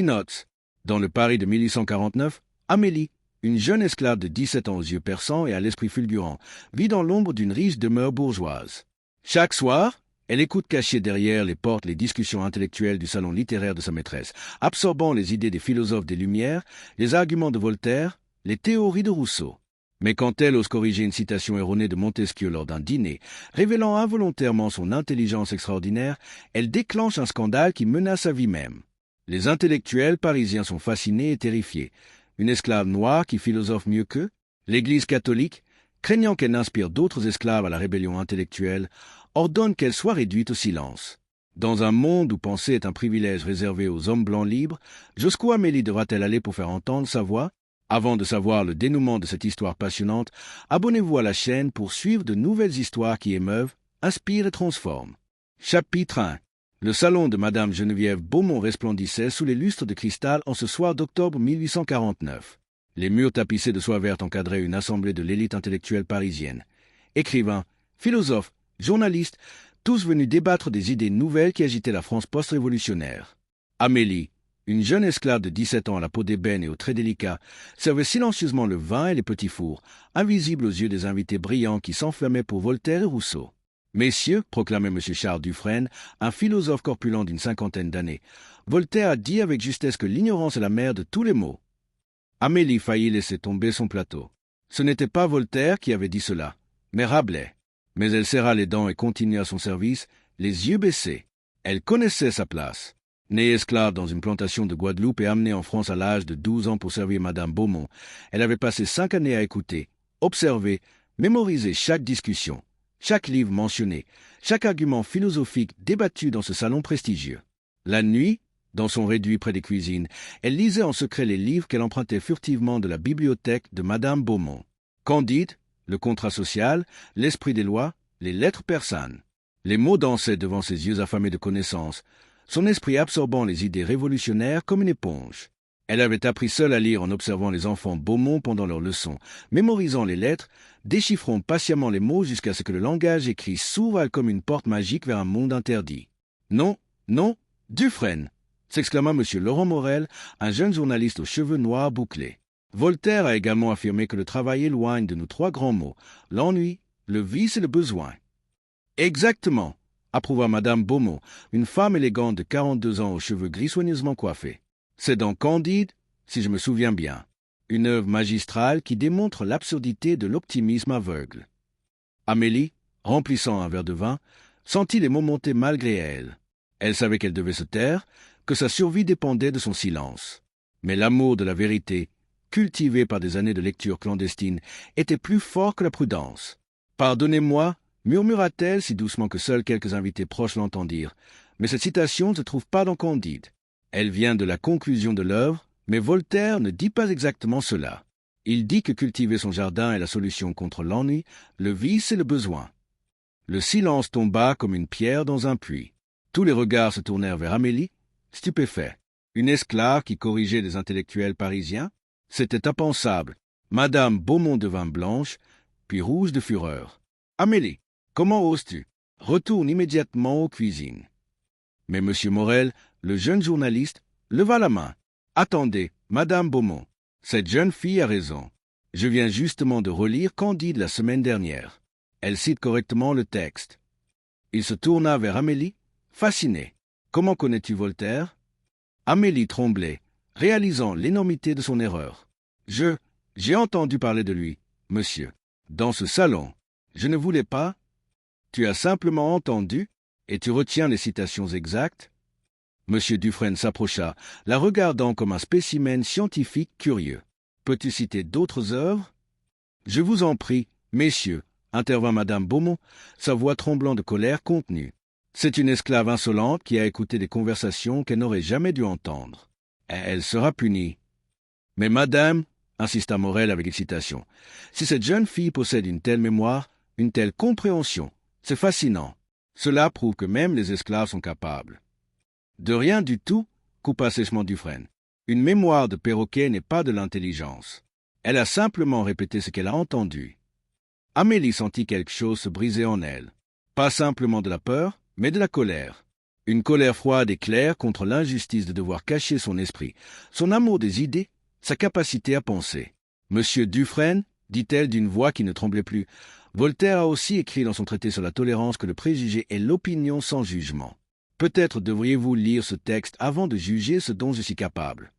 Notes. Dans le Paris de 1849, Amélie, une jeune esclave de 17 ans aux yeux perçants et à l'esprit fulgurant, vit dans l'ombre d'une riche demeure bourgeoise. Chaque soir, elle écoute cachée derrière les portes les discussions intellectuelles du salon littéraire de sa maîtresse, absorbant les idées des philosophes des Lumières, les arguments de Voltaire, les théories de Rousseau. Mais quand elle ose corriger une citation erronée de Montesquieu lors d'un dîner, révélant involontairement son intelligence extraordinaire, elle déclenche un scandale qui menace sa vie même. Les intellectuels parisiens sont fascinés et terrifiés. Une esclave noire qui philosophe mieux qu'eux? L'Église catholique, craignant qu'elle n'inspire d'autres esclaves à la rébellion intellectuelle, ordonne qu'elle soit réduite au silence. Dans un monde où penser est un privilège réservé aux hommes blancs libres, jusqu'où Amélie devra-t-elle aller pour faire entendre sa voix? Avant de savoir le dénouement de cette histoire passionnante, abonnez-vous à la chaîne pour suivre de nouvelles histoires qui émeuvent, inspirent et transforment. Chapitre 1. Le salon de Madame Geneviève Beaumont resplendissait sous les lustres de cristal en ce soir d'octobre 1849. Les murs tapissés de soie verte encadraient une assemblée de l'élite intellectuelle parisienne. Écrivains, philosophes, journalistes, tous venus débattre des idées nouvelles qui agitaient la France post-révolutionnaire. Amélie, une jeune esclave de 17 ans à la peau d'ébène et aux traits délicats, servait silencieusement le vin et les petits fours, invisibles aux yeux des invités brillants qui s'enflammaient pour Voltaire et Rousseau. « Messieurs, proclamait M. Charles Dufresne, un philosophe corpulent d'une cinquantaine d'années, Voltaire a dit avec justesse que l'ignorance est la mère de tous les maux. » Amélie faillit laisser tomber son plateau. Ce n'était pas Voltaire qui avait dit cela, mais Rabelais. Mais elle serra les dents et continua son service, les yeux baissés. Elle connaissait sa place. Née esclave dans une plantation de Guadeloupe et amenée en France à l'âge de 12 ans pour servir Madame Beaumont, elle avait passé 5 années à écouter, observer, mémoriser chaque discussion, chaque livre mentionné, chaque argument philosophique débattu dans ce salon prestigieux. La nuit, dans son réduit près des cuisines, elle lisait en secret les livres qu'elle empruntait furtivement de la bibliothèque de Madame Beaumont. Candide, le contrat social, l'esprit des lois, les lettres persanes. Les mots dansaient devant ses yeux affamés de connaissances, son esprit absorbant les idées révolutionnaires comme une éponge. Elle avait appris seule à lire en observant les enfants Beaumont pendant leurs leçons, mémorisant les lettres, déchiffrant patiemment les mots jusqu'à ce que le langage écrit s'ouvre comme une porte magique vers un monde interdit. « Non, non, Dufresne !» s'exclama M. Laurent Morel, un jeune journaliste aux cheveux noirs bouclés. Voltaire a également affirmé que le travail éloigne de nous 3 grands mots, l'ennui, le vice et le besoin. Exactement, approuva Madame Beaumont, une femme élégante de 42 ans aux cheveux gris soigneusement coiffés. C'est dans Candide, si je me souviens bien, une œuvre magistrale qui démontre l'absurdité de l'optimisme aveugle. Amélie, remplissant un verre de vin, sentit les mots monter malgré elle. Elle savait qu'elle devait se taire, que sa survie dépendait de son silence. Mais l'amour de la vérité, cultivé par des années de lecture clandestine, était plus fort que la prudence. « Pardonnez-moi » murmura-t-elle si doucement que seuls quelques invités proches l'entendirent, mais cette citation ne se trouve pas dans Candide. Elle vient de la conclusion de l'œuvre, mais Voltaire ne dit pas exactement cela. Il dit que cultiver son jardin est la solution contre l'ennui, le vice et le besoin. Le silence tomba comme une pierre dans un puits. Tous les regards se tournèrent vers Amélie, stupéfaits. Une esclave qui corrigeait les intellectuels parisiens? C'était impensable. Madame Beaumont devint blanche, puis rouge de fureur. « Amélie, comment oses-tu? Retourne immédiatement aux cuisines. » Mais M. Morel, le jeune journaliste, leva la main. « Attendez, Madame Beaumont, cette jeune fille a raison. Je viens justement de relire Candide la semaine dernière. Elle cite correctement le texte. » Il se tourna vers Amélie, fasciné. « Comment connais-tu Voltaire ?» Amélie tremblait, réalisant l'énormité de son erreur. « J'ai entendu parler de lui, monsieur, dans ce salon. Je ne voulais pas. » « Tu as simplement entendu, et tu retiens les citations exactes ?» M. Dufresne s'approcha, la regardant comme un spécimen scientifique curieux. « Peux-tu citer d'autres œuvres ?»« Je vous en prie, messieurs, » intervint Madame Beaumont, sa voix tremblant de colère contenue. C'est une esclave insolente qui a écouté des conversations qu'elle n'aurait jamais dû entendre. Elle sera punie. « Mais madame, » insista Morel avec excitation, « si cette jeune fille possède une telle mémoire, une telle compréhension, c'est fascinant. Cela prouve que même les esclaves sont capables. » « De rien du tout, » coupa sèchement Dufresne. « Une mémoire de perroquet n'est pas de l'intelligence. Elle a simplement répété ce qu'elle a entendu. » Amélie sentit quelque chose se briser en elle. Pas simplement de la peur, mais de la colère. Une colère froide et claire contre l'injustice de devoir cacher son esprit, son amour des idées, sa capacité à penser. Monsieur Dufresne, dit-elle d'une voix qui ne tremblait plus, Voltaire a aussi écrit dans son traité sur la tolérance que le préjugé est l'opinion sans jugement. Peut-être devriez-vous lire ce texte avant de juger ce dont je suis capable.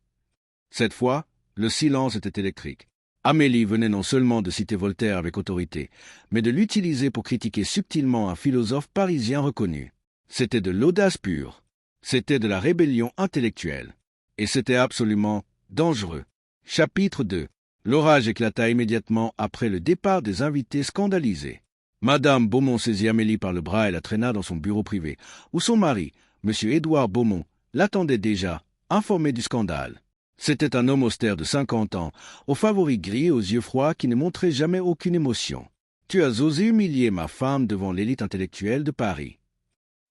Cette fois, le silence était électrique. Amélie venait non seulement de citer Voltaire avec autorité, mais de l'utiliser pour critiquer subtilement un philosophe parisien reconnu. C'était de l'audace pure. C'était de la rébellion intellectuelle. Et c'était absolument dangereux. Chapitre 2. L'orage éclata immédiatement après le départ des invités scandalisés. Madame Beaumont saisit Amélie par le bras et la traîna dans son bureau privé, où son mari, M. Édouard Beaumont, l'attendait déjà, informé du scandale. C'était un homme austère de 50 ans, aux favoris gris et aux yeux froids qui ne montrait jamais aucune émotion. « Tu as osé humilier ma femme devant l'élite intellectuelle de Paris. »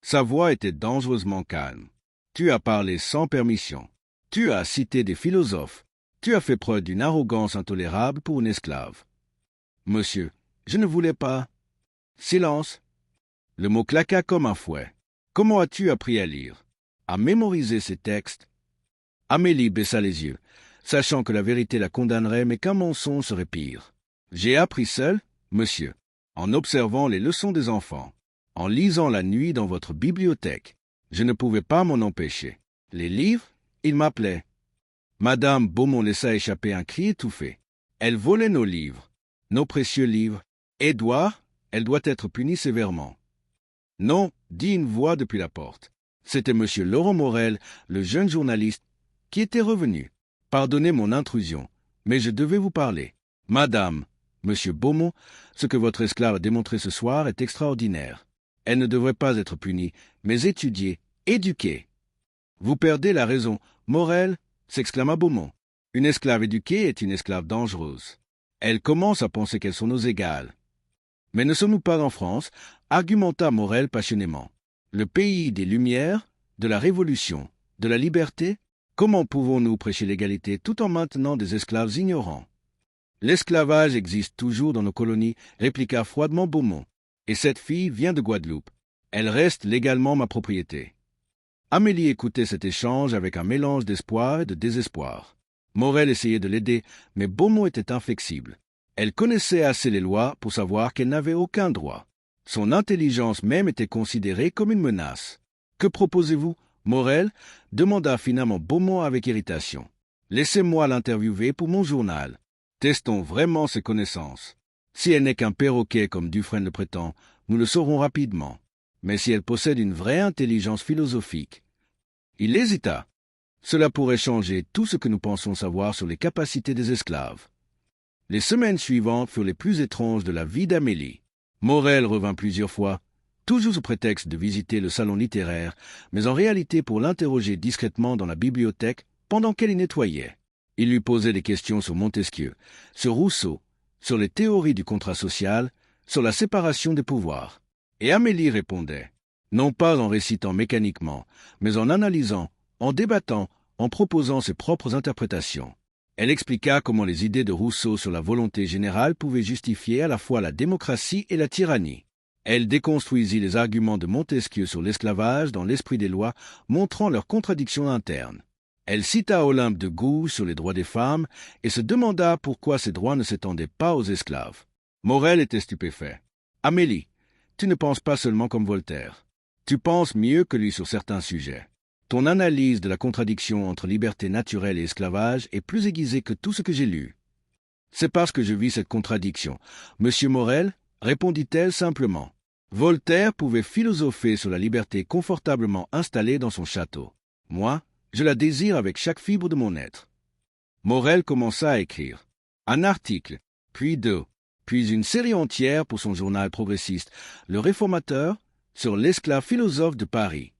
Sa voix était dangereusement calme. « Tu as parlé sans permission. Tu as cité des philosophes. Tu as fait preuve d'une arrogance intolérable pour une esclave. »« Monsieur, je ne voulais pas. » Silence. Le mot claqua comme un fouet. « Comment as-tu appris à lire? À mémoriser ces textes ?» Amélie baissa les yeux, sachant que la vérité la condamnerait, mais qu'un mensonge serait pire. « J'ai appris seul, monsieur, en observant les leçons des enfants, en lisant la nuit dans votre bibliothèque. Je ne pouvais pas m'en empêcher. Les livres, ils m'appelaient. » Madame Beaumont laissa échapper un cri étouffé. Elle volait nos livres, nos précieux livres. « Édouard, elle doit être punie sévèrement. »« Non, » dit une voix depuis la porte. C'était M. Laurent Morel, le jeune journaliste, qui était revenu. « Pardonnez mon intrusion, mais je devais vous parler. Madame, Monsieur Beaumont, ce que votre esclave a démontré ce soir est extraordinaire. Elle ne devrait pas être punie, mais étudiée, éduquée. »« Vous perdez la raison, Morel, » s'exclama Beaumont. « Une esclave éduquée est une esclave dangereuse. Elle commence à penser qu'elles sont nos égales. »« Mais ne sommes-nous pas en France ?» argumenta Morel passionnément. « Le pays des Lumières, de la Révolution, de la liberté. Comment pouvons-nous prêcher l'égalité tout en maintenant des esclaves ignorants? » « L'esclavage existe toujours dans nos colonies, » répliqua froidement Beaumont. « Et cette fille vient de Guadeloupe. Elle reste légalement ma propriété. » Amélie écoutait cet échange avec un mélange d'espoir et de désespoir. Morel essayait de l'aider, mais Beaumont était inflexible. Elle connaissait assez les lois pour savoir qu'elle n'avait aucun droit. Son intelligence même était considérée comme une menace. « Que proposez-vous, Morel ?» demanda finalement Beaumont avec irritation. « Laissez-moi l'interviewer pour mon journal. Testons vraiment ses connaissances. Si elle n'est qu'un perroquet comme Dufresne le prétend, nous le saurons rapidement. Mais si elle possède une vraie intelligence philosophique... » Il hésita. Cela pourrait changer tout ce que nous pensons savoir sur les capacités des esclaves. Les semaines suivantes furent les plus étranges de la vie d'Amélie. Morel revint plusieurs fois, toujours sous prétexte de visiter le salon littéraire, mais en réalité pour l'interroger discrètement dans la bibliothèque pendant qu'elle y nettoyait. Il lui posait des questions sur Montesquieu, sur Rousseau, sur les théories du contrat social, sur la séparation des pouvoirs. Et Amélie répondait, non pas en récitant mécaniquement, mais en analysant, en débattant, en proposant ses propres interprétations. Elle expliqua comment les idées de Rousseau sur la volonté générale pouvaient justifier à la fois la démocratie et la tyrannie. Elle déconstruisit les arguments de Montesquieu sur l'esclavage dans l'esprit des lois, montrant leurs contradictions internes. Elle cita Olympe de Gouges sur les droits des femmes et se demanda pourquoi ces droits ne s'étendaient pas aux esclaves. Morel était stupéfait. « Amélie, tu ne penses pas seulement comme Voltaire. Tu penses mieux que lui sur certains sujets. Ton analyse de la contradiction entre liberté naturelle et esclavage est plus aiguisée que tout ce que j'ai lu. »« C'est parce que je vis cette contradiction. Monsieur Morel, répondit-elle simplement. Voltaire pouvait philosopher sur la liberté confortablement installée dans son château. Moi, je la désire avec chaque fibre de mon être. » Morel commença à écrire. Un article, puis deux, puis une série entière pour son journal progressiste, Le Réformateur, sur l'esclave philosophe de Paris.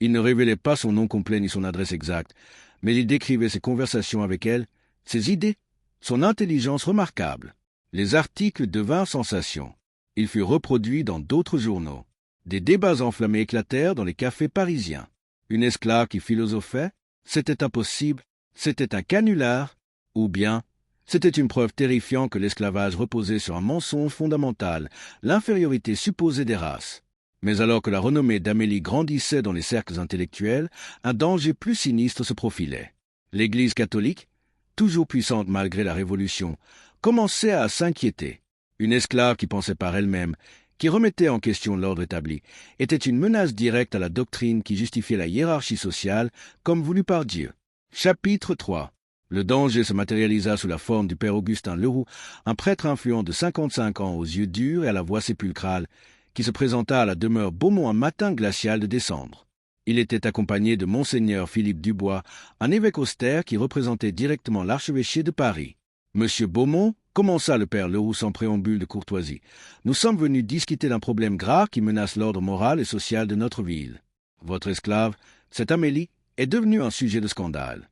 Il ne révélait pas son nom complet ni son adresse exacte, mais il décrivait ses conversations avec elle, ses idées, son intelligence remarquable. Les articles devinrent sensation. Il fut reproduit dans d'autres journaux. Des débats enflammés éclatèrent dans les cafés parisiens. Une esclave qui philosophait, c'était impossible, c'était un canular, ou bien c'était une preuve terrifiante que l'esclavage reposait sur un mensonge fondamental, l'infériorité supposée des races. Mais alors que la renommée d'Amélie grandissait dans les cercles intellectuels, un danger plus sinistre se profilait. L'Église catholique, toujours puissante malgré la Révolution, commençait à s'inquiéter. Une esclave qui pensait par elle-même, qui remettait en question l'ordre établi, était une menace directe à la doctrine qui justifiait la hiérarchie sociale comme voulue par Dieu. Chapitre 3. Le danger se matérialisa sous la forme du père Augustin Leroux, un prêtre influent de 55 ans aux yeux durs et à la voix sépulcrale, qui se présenta à la demeure Beaumont un matin glacial de décembre. Il était accompagné de Monseigneur Philippe Dubois, un évêque austère qui représentait directement l'archevêché de Paris. Monsieur Beaumont, commença le père Leroux sans préambule de courtoisie, nous sommes venus discuter d'un problème grave qui menace l'ordre moral et social de notre ville. Votre esclave, cette Amélie, est devenue un sujet de scandale.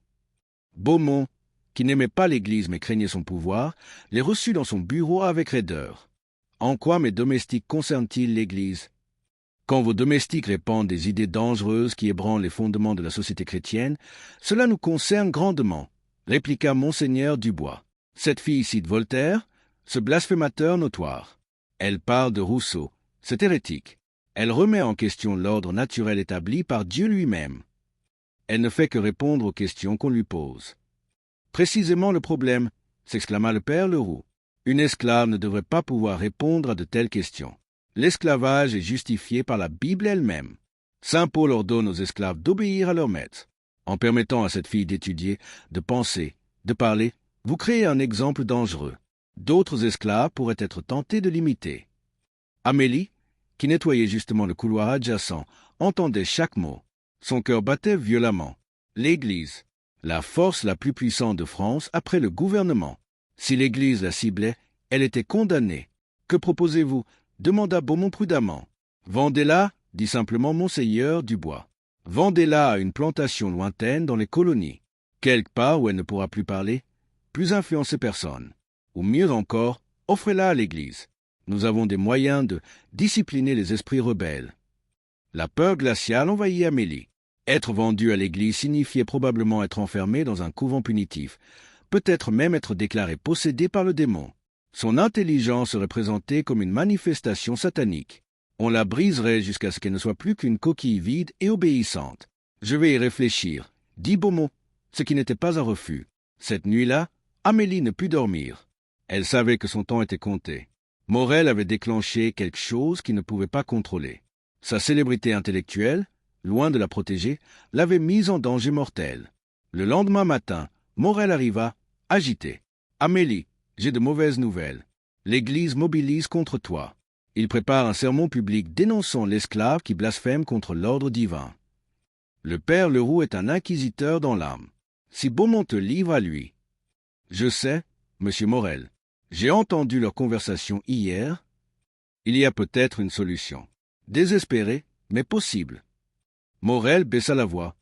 Beaumont, qui n'aimait pas l'Église mais craignait son pouvoir, les reçut dans son bureau avec raideur. En quoi mes domestiques concernent-ils l'Église? Quand vos domestiques répandent des idées dangereuses qui ébranlent les fondements de la société chrétienne, cela nous concerne grandement, répliqua Monseigneur Dubois. Cette fille cite Voltaire, ce blasphémateur notoire. Elle parle de Rousseau, cet hérétique. Elle remet en question l'ordre naturel établi par Dieu lui-même. Elle ne fait que répondre aux questions qu'on lui pose. Précisément le problème, s'exclama le père Leroux. Une esclave ne devrait pas pouvoir répondre à de telles questions. L'esclavage est justifié par la Bible elle-même. Saint Paul ordonne aux esclaves d'obéir à leur maître. En permettant à cette fille d'étudier, de penser, de parler, vous créez un exemple dangereux. D'autres esclaves pourraient être tentés de l'imiter. Amélie, qui nettoyait justement le couloir adjacent, entendait chaque mot. Son cœur battait violemment. L'Église, la force la plus puissante de France après le gouvernement. Si l'Église la ciblait, elle était condamnée. Que proposez-vous? Demanda Beaumont prudemment. Vendez-la, dit simplement Monseigneur Dubois. Vendez-la à une plantation lointaine dans les colonies, quelque part où elle ne pourra plus parler, plus influencer personne. Ou mieux encore, offrez-la à l'Église. Nous avons des moyens de discipliner les esprits rebelles. La peur glaciale envahit Amélie. Être vendu à l'Église signifiait probablement être enfermé dans un couvent punitif, peut-être même être déclaré possédé par le démon. Son intelligence serait présentée comme une manifestation satanique. On la briserait jusqu'à ce qu'elle ne soit plus qu'une coquille vide et obéissante. Je vais y réfléchir, dit Beaumont, ce qui n'était pas un refus. Cette nuit-là, Amélie ne put dormir. Elle savait que son temps était compté. Morel avait déclenché quelque chose qu'il ne pouvait pas contrôler. Sa célébrité intellectuelle, loin de la protéger, l'avait mise en danger mortel. Le lendemain matin, Morel arriva, agité. « Amélie, j'ai de mauvaises nouvelles. L'Église mobilise contre toi. Il prépare un sermon public dénonçant l'esclave qui blasphème contre l'ordre divin. Le père Leroux est un inquisiteur dans l'âme. Si Beaumont te livre à lui. Je sais, monsieur Morel, j'ai entendu leur conversation hier. Il y a peut-être une solution. Désespérée, mais possible. » Morel baissa la voix.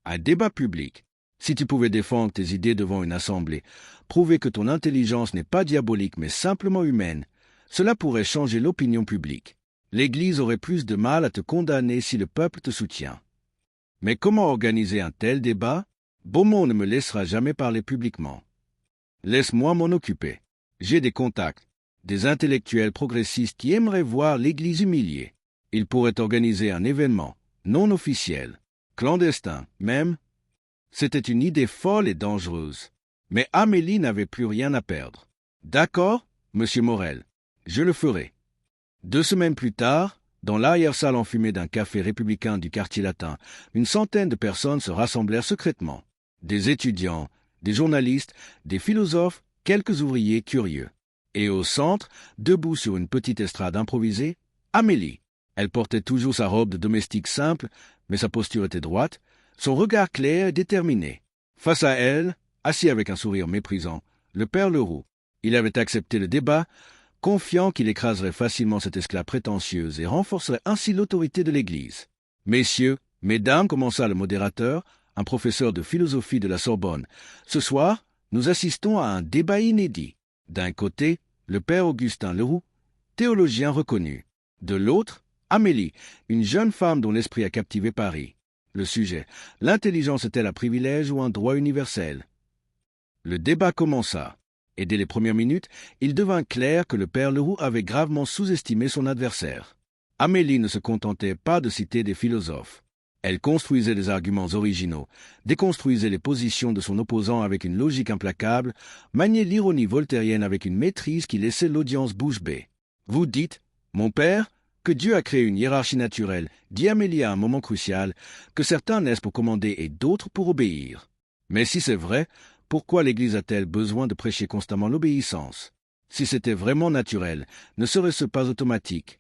Un débat public. Si tu pouvais défendre tes idées devant une assemblée, prouver que ton intelligence n'est pas diabolique mais simplement humaine, cela pourrait changer l'opinion publique. L'Église aurait plus de mal à te condamner si le peuple te soutient. Mais comment organiser un tel débat? Beaumont ne me laissera jamais parler publiquement. Laisse-moi m'en occuper. J'ai des contacts, des intellectuels progressistes qui aimeraient voir l'Église humiliée. Ils pourraient organiser un événement, non officiel, clandestin même. C'était une idée folle et dangereuse. Mais Amélie n'avait plus rien à perdre. D'accord, monsieur Morel, je le ferai. 2 semaines plus tard, dans l'arrière-salle enfumée d'un café républicain du quartier latin, une centaine de personnes se rassemblèrent secrètement. Des étudiants, des journalistes, des philosophes, quelques ouvriers curieux. Et au centre, debout sur une petite estrade improvisée, Amélie. Elle portait toujours sa robe de domestique simple, mais sa posture était droite, son regard clair et déterminé. Face à elle, assis avec un sourire méprisant, le père Leroux. Il avait accepté le débat, confiant qu'il écraserait facilement cette esclave prétentieuse et renforcerait ainsi l'autorité de l'Église. « Messieurs, mesdames, commença le modérateur, un professeur de philosophie de la Sorbonne, ce soir, nous assistons à un débat inédit. D'un côté, le père Augustin Leroux, théologien reconnu. De l'autre, Amélie, une jeune femme dont l'esprit a captivé Paris. Le sujet, l'intelligence est-elle un privilège ou un droit universel? Le débat commença, et dès les premières minutes, il devint clair que le père Leroux avait gravement sous-estimé son adversaire. Amélie ne se contentait pas de citer des philosophes. Elle construisait des arguments originaux, déconstruisait les positions de son opposant avec une logique implacable, maniait l'ironie voltairienne avec une maîtrise qui laissait l'audience bouche bée. Vous dites, mon père, que Dieu a créé une hiérarchie naturelle, dit Amélie à un moment crucial, que certains naissent pour commander et d'autres pour obéir. Mais si c'est vrai, pourquoi l'Église a-t-elle besoin de prêcher constamment l'obéissance? Si c'était vraiment naturel, ne serait-ce pas automatique?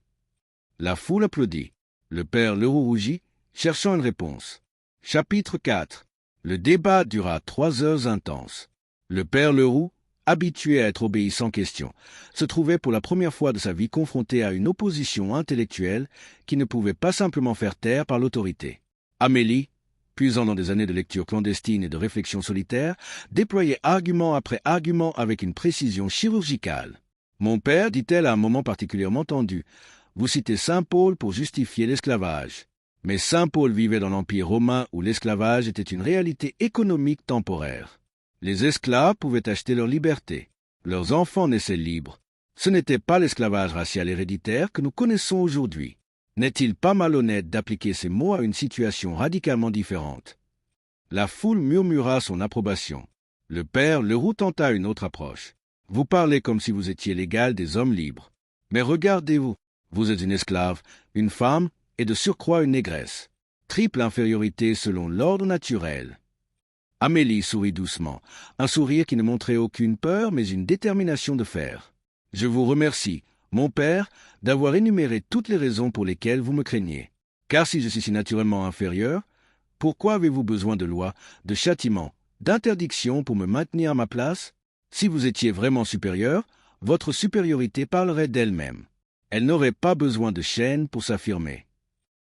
La foule applaudit. Le père Leroux rougit, cherchant une réponse. Chapitre 4. Le débat dura 3 heures intenses. Le père Leroux, habitué à être obéi sans question, se trouvait pour la première fois de sa vie confronté à une opposition intellectuelle qui ne pouvait pas simplement faire taire par l'autorité. Amélie, puisant dans des années de lecture clandestine et de réflexion solitaire, déployait argument après argument avec une précision chirurgicale. « Mon père, dit-elle à un moment particulièrement tendu, vous citez saint Paul pour justifier l'esclavage. Mais saint Paul vivait dans l'Empire romain où l'esclavage était une réalité économique temporaire. Les esclaves pouvaient acheter leur liberté. Leurs enfants naissaient libres. Ce n'était pas l'esclavage racial héréditaire que nous connaissons aujourd'hui. N'est-il pas malhonnête d'appliquer ces mots à une situation radicalement différente? La foule murmura son approbation. Le père Leroux tenta une autre approche. Vous parlez comme si vous étiez l'égal des hommes libres. Mais regardez-vous, vous êtes une esclave, une femme et de surcroît une négresse. Triple infériorité selon l'ordre naturel. Amélie sourit doucement, un sourire qui ne montrait aucune peur mais une détermination de faire. Je vous remercie, mon père, d'avoir énuméré toutes les raisons pour lesquelles vous me craignez. Car si je suis si naturellement inférieur, pourquoi avez-vous besoin de lois, de châtiments, d'interdictions pour me maintenir à ma place? Si vous étiez vraiment supérieur, votre supériorité parlerait d'elle-même. Elle n'aurait pas besoin de chaînes pour s'affirmer.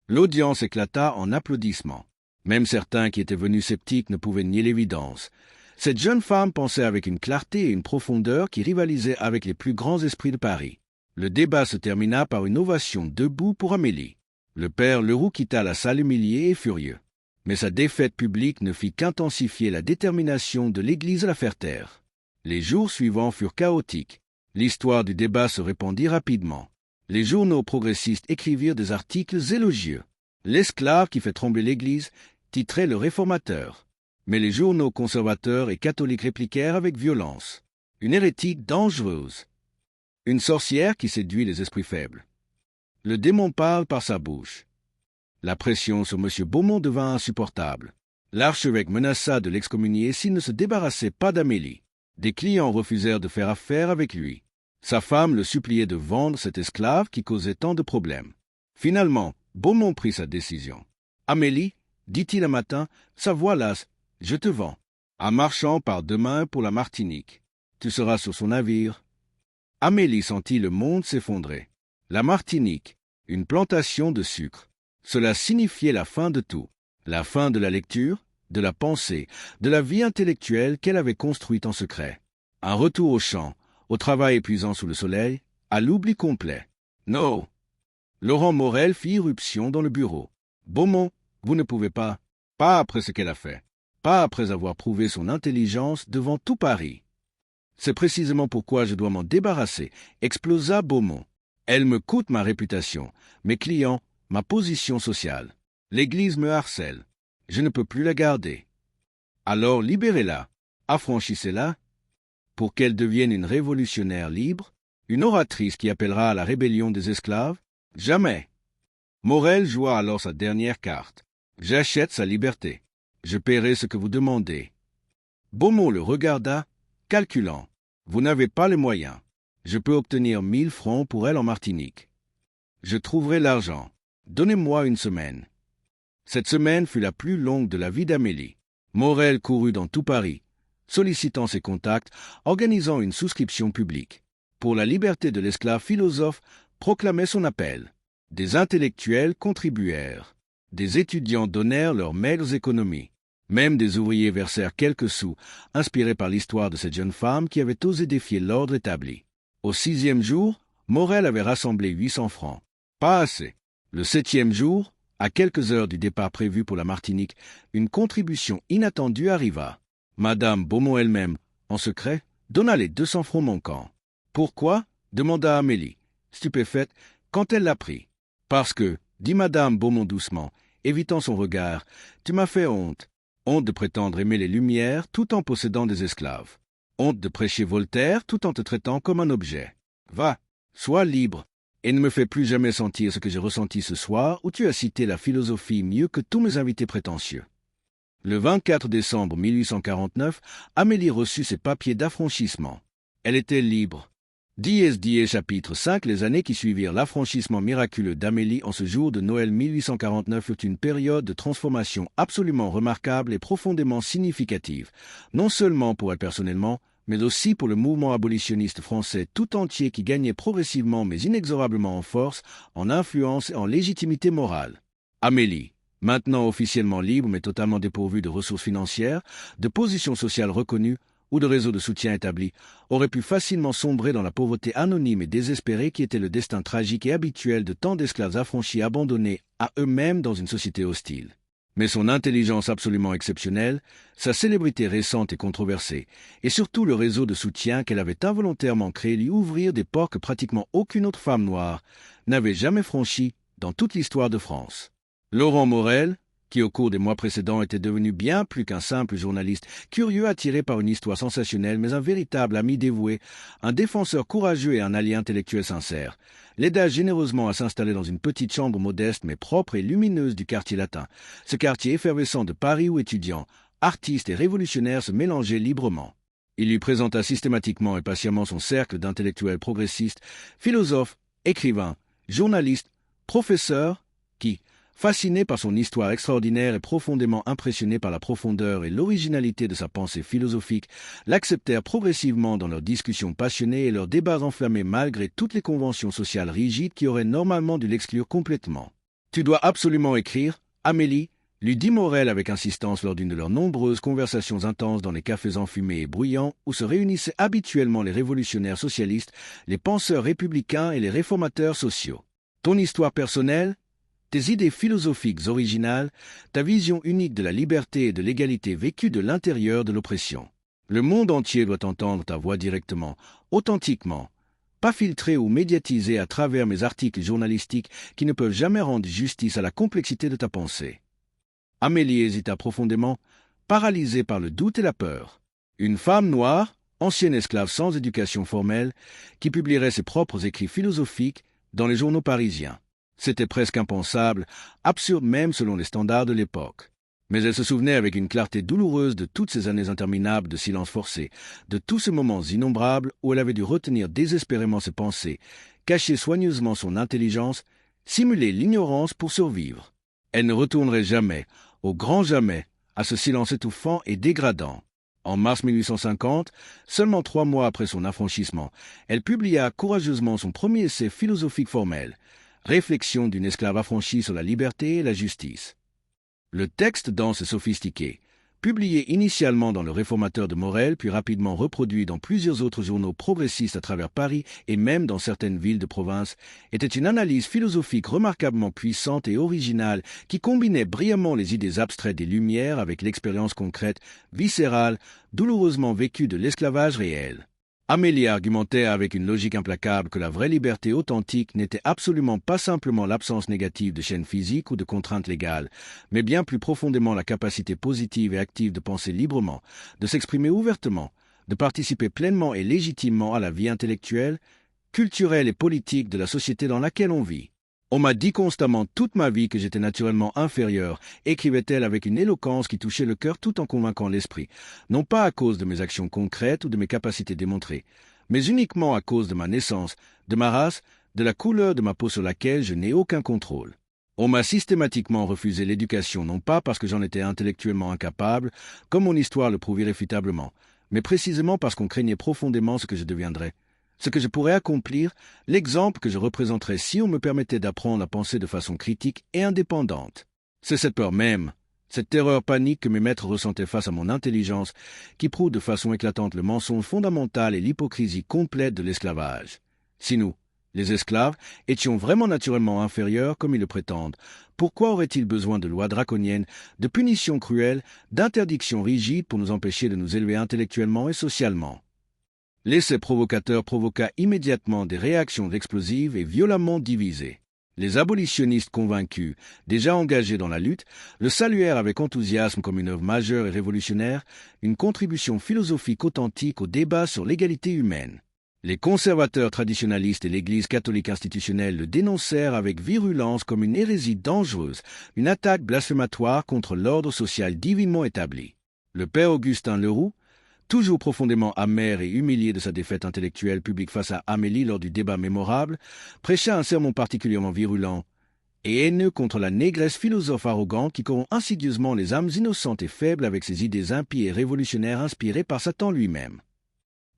L'audience éclata en applaudissements. Même certains qui étaient venus sceptiques ne pouvaient nier l'évidence. Cette jeune femme pensait avec une clarté et une profondeur qui rivalisaient avec les plus grands esprits de Paris. Le débat se termina par une ovation debout pour Amélie. Le père Leroux quitta la salle humilié et furieux. Mais sa défaite publique ne fit qu'intensifier la détermination de l'Église à la faire taire. Les jours suivants furent chaotiques. L'histoire du débat se répandit rapidement. Les journaux progressistes écrivirent des articles élogieux. L'esclave qui fait trembler l'Église titrait le réformateur. Mais les journaux conservateurs et catholiques répliquèrent avec violence. Une hérétique dangereuse. Une sorcière qui séduit les esprits faibles. Le démon parle par sa bouche. La pression sur M. Beaumont devint insupportable. L'archevêque menaça de l'excommunier s'il ne se débarrassait pas d'Amélie. Des clients refusèrent de faire affaire avec lui. Sa femme le suppliait de vendre cet esclave qui causait tant de problèmes. Finalement, Beaumont prit sa décision. « Amélie, dit-il un matin, sa voix lasse, je te vends. Un marchand part demain pour la Martinique. Tu seras sur son navire. » Amélie sentit le monde s'effondrer. La Martinique, une plantation de sucre. Cela signifiait la fin de tout. La fin de la lecture, de la pensée, de la vie intellectuelle qu'elle avait construite en secret. Un retour au champ, au travail épuisant sous le soleil, à l'oubli complet. Non! Laurent Morel fit irruption dans le bureau. « Beaumont, vous ne pouvez pas. Pas après ce qu'elle a fait. Pas après avoir prouvé son intelligence devant tout Paris. » « C'est précisément pourquoi je dois m'en débarrasser, » explosa Beaumont. « Elle me coûte ma réputation, mes clients, ma position sociale. L'Église me harcèle. Je ne peux plus la garder. Alors libérez-la, affranchissez-la, pour qu'elle devienne une révolutionnaire libre, une oratrice qui appellera à la rébellion des esclaves. Jamais. » Morel joua alors sa dernière carte. « J'achète sa liberté. Je paierai ce que vous demandez. » Beaumont le regarda, calculant. « Vous n'avez pas les moyens. Je peux obtenir 1000 francs pour elle en Martinique. Je trouverai l'argent. Donnez-moi une semaine. » Cette semaine fut la plus longue de la vie d'Amélie. Morel courut dans tout Paris, sollicitant ses contacts, organisant une souscription publique. Pour la liberté de l'esclave philosophe, proclamait son appel. Des intellectuels contribuèrent. Des étudiants donnèrent leurs maigres économies. Même des ouvriers versèrent quelques sous, inspirés par l'histoire de cette jeune femme qui avait osé défier l'ordre établi. Au 6e jour, Morel avait rassemblé 800 francs. Pas assez. Le 7e jour, à quelques heures du départ prévu pour la Martinique, une contribution inattendue arriva. Madame Beaumont elle-même, en secret, donna les 200 francs manquants. « Pourquoi » demanda Amélie, stupéfaite, quand elle l'apprit. Parce que, dit madame Beaumont doucement, évitant son regard, tu m'as fait honte. Honte de prétendre aimer les Lumières tout en possédant des esclaves. Honte de prêcher Voltaire tout en te traitant comme un objet. Va, sois libre, et ne me fais plus jamais sentir ce que j'ai ressenti ce soir où tu as cité la philosophie mieux que tous mes invités prétentieux. Le 24 décembre 1849, Amélie reçut ses papiers d'affranchissement. Elle était libre. Dies chapitre 5. Les années qui suivirent l'affranchissement miraculeux d'Amélie en ce jour de Noël 1849 furent une période de transformation absolument remarquable et profondément significative, non seulement pour elle personnellement, mais aussi pour le mouvement abolitionniste français tout entier qui gagnait progressivement mais inexorablement en force, en influence et en légitimité morale. Amélie, maintenant officiellement libre mais totalement dépourvue de ressources financières, de position sociale reconnue, ou de réseaux de soutien établis, aurait pu facilement sombrer dans la pauvreté anonyme et désespérée qui était le destin tragique et habituel de tant d'esclaves affranchis abandonnés à eux-mêmes dans une société hostile. Mais son intelligence absolument exceptionnelle, sa célébrité récente et controversée, et surtout le réseau de soutien qu'elle avait involontairement créé lui ouvrir des portes que pratiquement aucune autre femme noire n'avait jamais franchies dans toute l'histoire de France. Laurent Morel, qui au cours des mois précédents était devenu bien plus qu'un simple journaliste, curieux attiré par une histoire sensationnelle, mais un véritable ami dévoué, un défenseur courageux et un allié intellectuel sincère, l'aida généreusement à s'installer dans une petite chambre modeste mais propre et lumineuse du quartier latin, ce quartier effervescent de Paris où étudiants, artistes et révolutionnaires se mélangeaient librement. Il lui présenta systématiquement et patiemment son cercle d'intellectuels progressistes, philosophes, écrivains, journalistes, professeurs, qui, fascinés par son histoire extraordinaire et profondément impressionnés par la profondeur et l'originalité de sa pensée philosophique, l'acceptèrent progressivement dans leurs discussions passionnées et leurs débats enflammés malgré toutes les conventions sociales rigides qui auraient normalement dû l'exclure complètement. « Tu dois absolument écrire, Amélie », lui dit Morel avec insistance lors d'une de leurs nombreuses conversations intenses dans les cafés enfumés et bruyants où se réunissaient habituellement les révolutionnaires socialistes, les penseurs républicains et les réformateurs sociaux. Ton histoire personnelle, tes idées philosophiques originales, ta vision unique de la liberté et de l'égalité vécue de l'intérieur de l'oppression. Le monde entier doit entendre ta voix directement, authentiquement, pas filtrée ou médiatisée à travers mes articles journalistiques qui ne peuvent jamais rendre justice à la complexité de ta pensée. Amélie hésita profondément, paralysée par le doute et la peur. Une femme noire, ancienne esclave sans éducation formelle, qui publierait ses propres écrits philosophiques dans les journaux parisiens. C'était presque impensable, absurde même selon les standards de l'époque. Mais elle se souvenait avec une clarté douloureuse de toutes ces années interminables de silence forcé, de tous ces moments innombrables où elle avait dû retenir désespérément ses pensées, cacher soigneusement son intelligence, simuler l'ignorance pour survivre. Elle ne retournerait jamais, au grand jamais, à ce silence étouffant et dégradant. En mars 1850, seulement 3 mois après son affranchissement, elle publia courageusement son premier essai philosophique formel, Réflexion d'une esclave affranchie sur la liberté et la justice. Le texte dense et sophistiqué, publié initialement dans le Réformateur de Morel, puis rapidement reproduit dans plusieurs autres journaux progressistes à travers Paris et même dans certaines villes de province, était une analyse philosophique remarquablement puissante et originale qui combinait brillamment les idées abstraites des Lumières avec l'expérience concrète, viscérale, douloureusement vécue de l'esclavage réel. Amélie argumentait avec une logique implacable que la vraie liberté authentique n'était absolument pas simplement l'absence négative de chaînes physiques ou de contraintes légales, mais bien plus profondément la capacité positive et active de penser librement, de s'exprimer ouvertement, de participer pleinement et légitimement à la vie intellectuelle, culturelle et politique de la société dans laquelle on vit. On m'a dit constamment toute ma vie que j'étais naturellement inférieur, écrivait-elle avec une éloquence qui touchait le cœur tout en convainquant l'esprit, non pas à cause de mes actions concrètes ou de mes capacités démontrées, mais uniquement à cause de ma naissance, de ma race, de la couleur de ma peau sur laquelle je n'ai aucun contrôle. On m'a systématiquement refusé l'éducation, non pas parce que j'en étais intellectuellement incapable, comme mon histoire le prouve irréfutablement, mais précisément parce qu'on craignait profondément ce que je deviendrais. Ce que je pourrais accomplir, l'exemple que je représenterais si on me permettait d'apprendre à penser de façon critique et indépendante. C'est cette peur même, cette terreur panique que mes maîtres ressentaient face à mon intelligence, qui prouve de façon éclatante le mensonge fondamental et l'hypocrisie complète de l'esclavage. Si nous, les esclaves, étions vraiment naturellement inférieurs comme ils le prétendent, pourquoi auraient-ils besoin de lois draconiennes, de punitions cruelles, d'interdictions rigides pour nous empêcher de nous élever intellectuellement et socialement? L'essai provocateur provoqua immédiatement des réactions explosives et violemment divisées. Les abolitionnistes convaincus, déjà engagés dans la lutte, le saluèrent avec enthousiasme comme une œuvre majeure et révolutionnaire, une contribution philosophique authentique au débat sur l'égalité humaine. Les conservateurs traditionalistes et l'Église catholique institutionnelle le dénoncèrent avec virulence comme une hérésie dangereuse, une attaque blasphématoire contre l'ordre social divinement établi. Le père Augustin Leroux, toujours profondément amer et humilié de sa défaite intellectuelle publique face à Amélie lors du débat mémorable, prêcha un sermon particulièrement virulent et haineux contre la négresse philosophe arrogante qui corrompt insidieusement les âmes innocentes et faibles avec ses idées impies et révolutionnaires inspirées par Satan lui-même.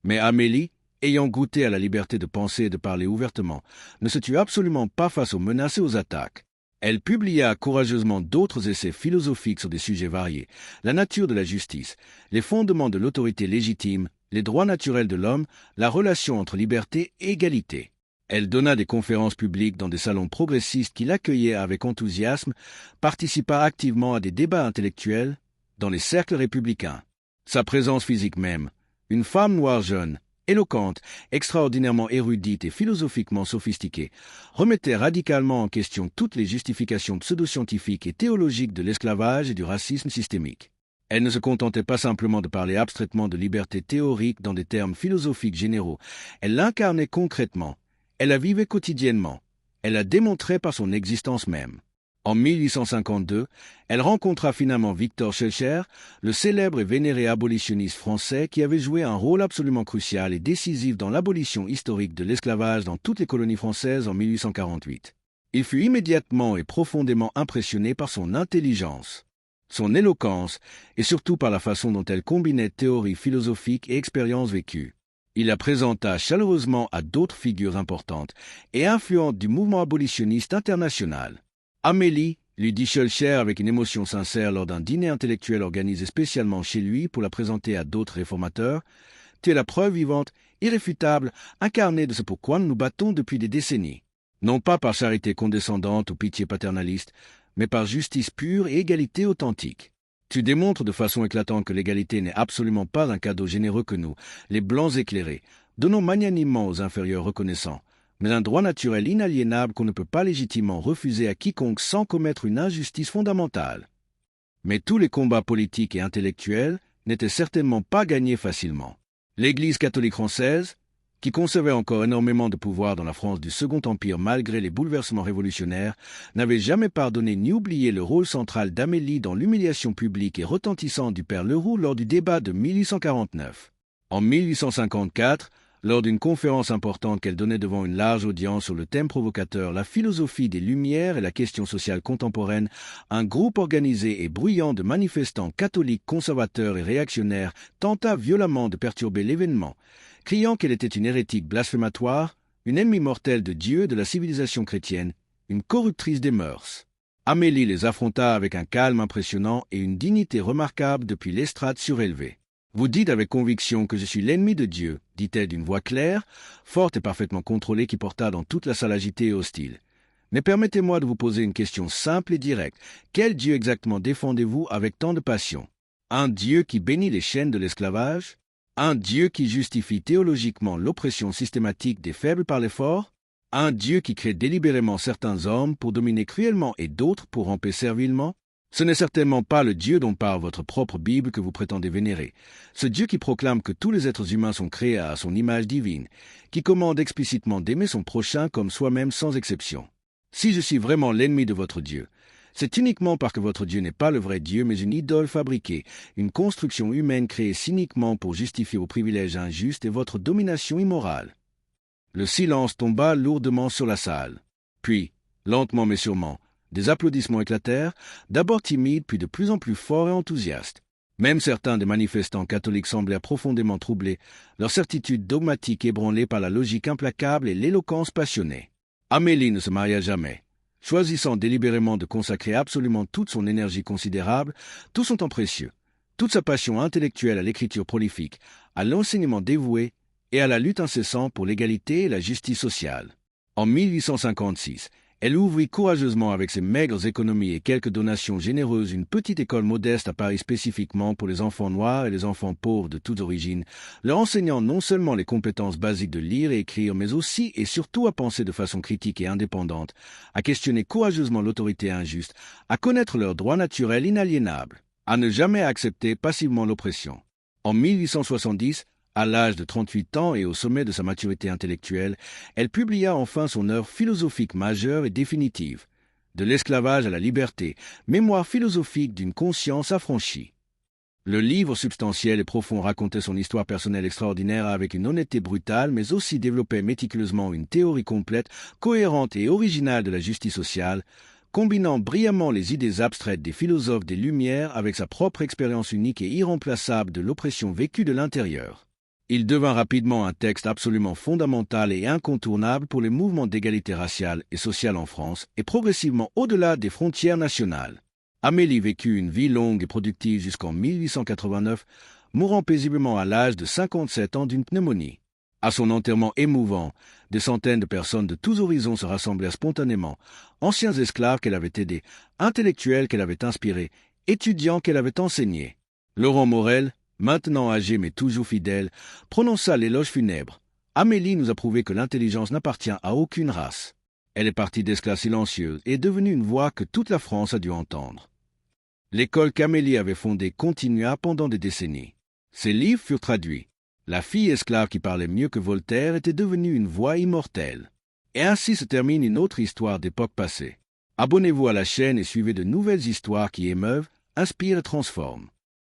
Mais Amélie, ayant goûté à la liberté de penser et de parler ouvertement, ne se tut absolument pas face aux menaces et aux attaques. Elle publia courageusement d'autres essais philosophiques sur des sujets variés, la nature de la justice, les fondements de l'autorité légitime, les droits naturels de l'homme, la relation entre liberté et égalité. Elle donna des conférences publiques dans des salons progressistes qui l'accueillaient avec enthousiasme, participa activement à des débats intellectuels dans les cercles républicains. Sa présence physique même, une femme noire jeune, éloquente, extraordinairement érudite et philosophiquement sophistiquée, remettait radicalement en question toutes les justifications pseudo-scientifiques et théologiques de l'esclavage et du racisme systémique. Elle ne se contentait pas simplement de parler abstraitement de liberté théorique dans des termes philosophiques généraux, elle l'incarnait concrètement, elle la vivait quotidiennement, elle la démontrait par son existence même. En 1852, elle rencontra finalement Victor Schœlcher, le célèbre et vénéré abolitionniste français qui avait joué un rôle absolument crucial et décisif dans l'abolition historique de l'esclavage dans toutes les colonies françaises en 1848. Il fut immédiatement et profondément impressionné par son intelligence, son éloquence et surtout par la façon dont elle combinait théorie philosophique et expérience vécue. Il la présenta chaleureusement à d'autres figures importantes et influentes du mouvement abolitionniste international. Amélie, lui dit Schœlcher avec une émotion sincère lors d'un dîner intellectuel organisé spécialement chez lui pour la présenter à d'autres réformateurs, « Tu es la preuve vivante, irréfutable, incarnée de ce pourquoi nous nous battons depuis des décennies. Non pas par charité condescendante ou pitié paternaliste, mais par justice pure et égalité authentique. Tu démontres de façon éclatante que l'égalité n'est absolument pas un cadeau généreux que nous, les blancs éclairés, donnons magnanimement aux inférieurs reconnaissants, mais un droit naturel inaliénable qu'on ne peut pas légitimement refuser à quiconque sans commettre une injustice fondamentale. Mais tous les combats politiques et intellectuels n'étaient certainement pas gagnés facilement. L'Église catholique française, qui conservait encore énormément de pouvoir dans la France du Second Empire malgré les bouleversements révolutionnaires, n'avait jamais pardonné ni oublié le rôle central d'Amélie dans l'humiliation publique et retentissante du père Leroux lors du débat de 1849. En 1854, lors d'une conférence importante qu'elle donnait devant une large audience sur le thème provocateur « La philosophie des Lumières et la question sociale contemporaine », un groupe organisé et bruyant de manifestants catholiques, conservateurs et réactionnaires tenta violemment de perturber l'événement, criant qu'elle était une hérétique blasphématoire, une ennemie mortelle de Dieu et de la civilisation chrétienne, une corruptrice des mœurs. Amélie les affronta avec un calme impressionnant et une dignité remarquable depuis l'estrade surélevée. « Vous dites avec conviction que je suis l'ennemi de Dieu, dit-elle d'une voix claire, forte et parfaitement contrôlée qui porta dans toute la salle agitée et hostile. Mais permettez-moi de vous poser une question simple et directe. Quel Dieu exactement défendez-vous avec tant de passion? Un Dieu qui bénit les chaînes de l'esclavage? Un Dieu qui justifie théologiquement l'oppression systématique des faibles par les forts? Un Dieu qui crée délibérément certains hommes pour dominer cruellement et d'autres pour ramper servilement? Ce n'est certainement pas le Dieu dont parle votre propre Bible que vous prétendez vénérer. Ce Dieu qui proclame que tous les êtres humains sont créés à son image divine, qui commande explicitement d'aimer son prochain comme soi-même sans exception. Si je suis vraiment l'ennemi de votre Dieu, c'est uniquement parce que votre Dieu n'est pas le vrai Dieu, mais une idole fabriquée, une construction humaine créée cyniquement pour justifier vos privilèges injustes et votre domination immorale. Le silence tomba lourdement sur la salle. Puis, lentement mais sûrement, des applaudissements éclatèrent, d'abord timides, puis de plus en plus forts et enthousiastes. Même certains des manifestants catholiques semblèrent profondément troublés, leur certitude dogmatique ébranlée par la logique implacable et l'éloquence passionnée. Amélie ne se maria jamais. Choisissant délibérément de consacrer absolument toute son énergie considérable, tout son temps précieux, toute sa passion intellectuelle à l'écriture prolifique, à l'enseignement dévoué et à la lutte incessante pour l'égalité et la justice sociale. En 1856, Elle ouvrit courageusement avec ses maigres économies et quelques donations généreuses une petite école modeste à Paris spécifiquement pour les enfants noirs et les enfants pauvres de toutes origines, leur enseignant non seulement les compétences basiques de lire et écrire, mais aussi et surtout à penser de façon critique et indépendante, à questionner courageusement l'autorité injuste, à connaître leurs droits naturels inaliénables, à ne jamais accepter passivement l'oppression. En 1870, à l'âge de 38 ans et au sommet de sa maturité intellectuelle, elle publia enfin son œuvre philosophique majeure et définitive, De l'esclavage à la liberté, mémoire philosophique d'une conscience affranchie. Le livre substantiel et profond racontait son histoire personnelle extraordinaire avec une honnêteté brutale, mais aussi développait méticuleusement une théorie complète, cohérente et originale de la justice sociale, combinant brillamment les idées abstraites des philosophes des Lumières avec sa propre expérience unique et irremplaçable de l'oppression vécue de l'intérieur. Il devint rapidement un texte absolument fondamental et incontournable pour les mouvements d'égalité raciale et sociale en France et progressivement au-delà des frontières nationales. Amélie vécut une vie longue et productive jusqu'en 1889, mourant paisiblement à l'âge de 57 ans d'une pneumonie. À son enterrement émouvant, des centaines de personnes de tous horizons se rassemblèrent spontanément, anciens esclaves qu'elle avait aidés, intellectuels qu'elle avait inspirés, étudiants qu'elle avait enseignés. Laurent Morel, maintenant âgé mais toujours fidèle, prononça l'éloge funèbre. Amélie nous a prouvé que l'intelligence n'appartient à aucune race. Elle est partie d'esclave silencieuse et est devenue une voix que toute la France a dû entendre. L'école qu'Amélie avait fondée continua pendant des décennies. Ses livres furent traduits. La fille esclave qui parlait mieux que Voltaire était devenue une voix immortelle. Et ainsi se termine une autre histoire d'époque passée. Abonnez-vous à la chaîne et suivez de nouvelles histoires qui émeuvent, inspirent et transforment.